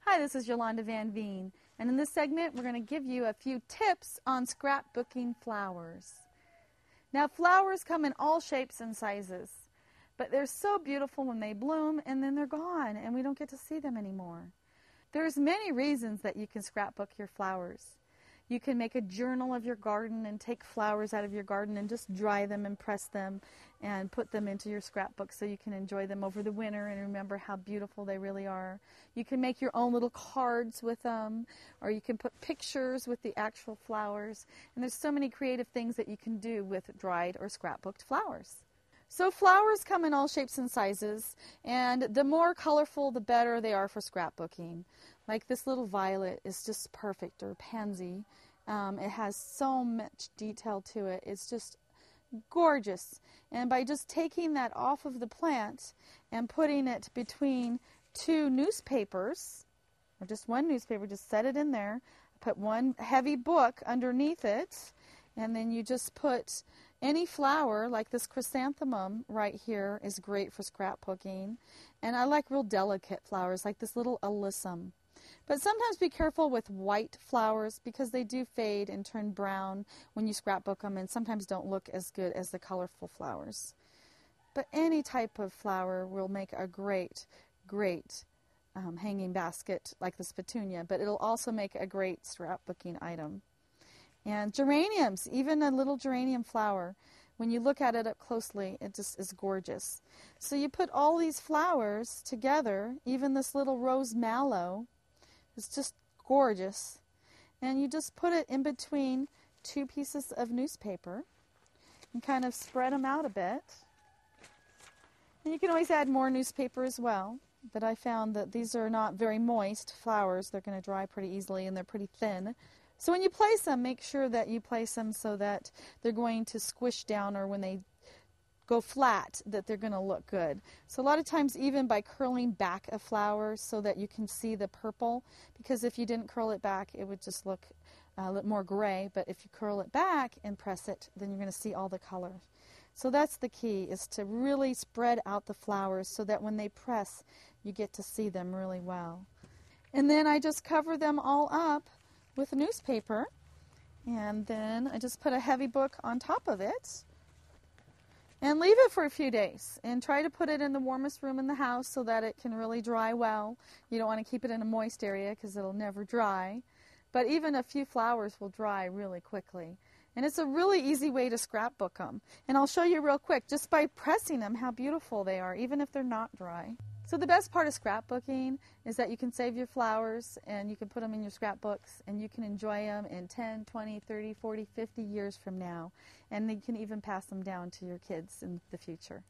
Hi, this is Yolanda Van Veen, and in this segment we're going to give you a few tips on scrapbooking flowers. Now, flowers come in all shapes and sizes, but they're so beautiful when they bloom and then they're gone and we don't get to see them anymore. There's many reasons that you can scrapbook your flowers. You can make a journal of your garden and take flowers out of your garden and just dry them and press them and put them into your scrapbook so you can enjoy them over the winter and remember how beautiful they really are. You can make your own little cards with them, or you can put pictures with the actual flowers. And there's so many creative things that you can do with dried or scrapbooked flowers. So flowers come in all shapes and sizes, and the more colorful the better they are for scrapbooking. Like this little violet is just perfect, or pansy. It has so much detail to it. It's just gorgeous. And by just taking that off of the plant and putting it between two newspapers, or just one newspaper, just set it in there, put one heavy book underneath it, and then you just put any flower, like this chrysanthemum right here is great for scrapbooking. And I like real delicate flowers, like this little alyssum. But sometimes be careful with white flowers because they do fade and turn brown when you scrapbook them and sometimes don't look as good as the colorful flowers. But any type of flower will make a great hanging basket like this petunia, but it'll also make a great scrapbooking item. And geraniums, even a little geranium flower, when you look at it up closely, it just is gorgeous. So you put all these flowers together, even this little rose mallow, it's just gorgeous. And you just put it in between two pieces of newspaper and kind of spread them out a bit. And you can always add more newspaper as well, but I found that these are not very moist flowers. They're going to dry pretty easily and they're pretty thin. So when you place them, make sure that you place them so that they're going to squish down, or when they go flat, that they're going to look good. So a lot of times even by curling back a flower so that you can see the purple, because if you didn't curl it back, it would just look a little more gray. But if you curl it back and press it, then you're going to see all the color. So that's the key, is to really spread out the flowers so that when they press, you get to see them really well. And then I just cover them all up with newspaper, and then I just put a heavy book on top of it and leave it for a few days, and try to put it in the warmest room in the house so that it can really dry well. You don't want to keep it in a moist area because it'll never dry, but even a few flowers will dry really quickly. And it's a really easy way to scrapbook them. And I'll show you real quick, just by pressing them, how beautiful they are, even if they're not dry. So the best part of scrapbooking is that you can save your flowers and you can put them in your scrapbooks and you can enjoy them in 10, 20, 30, 40, 50 years from now. And you can even pass them down to your kids in the future.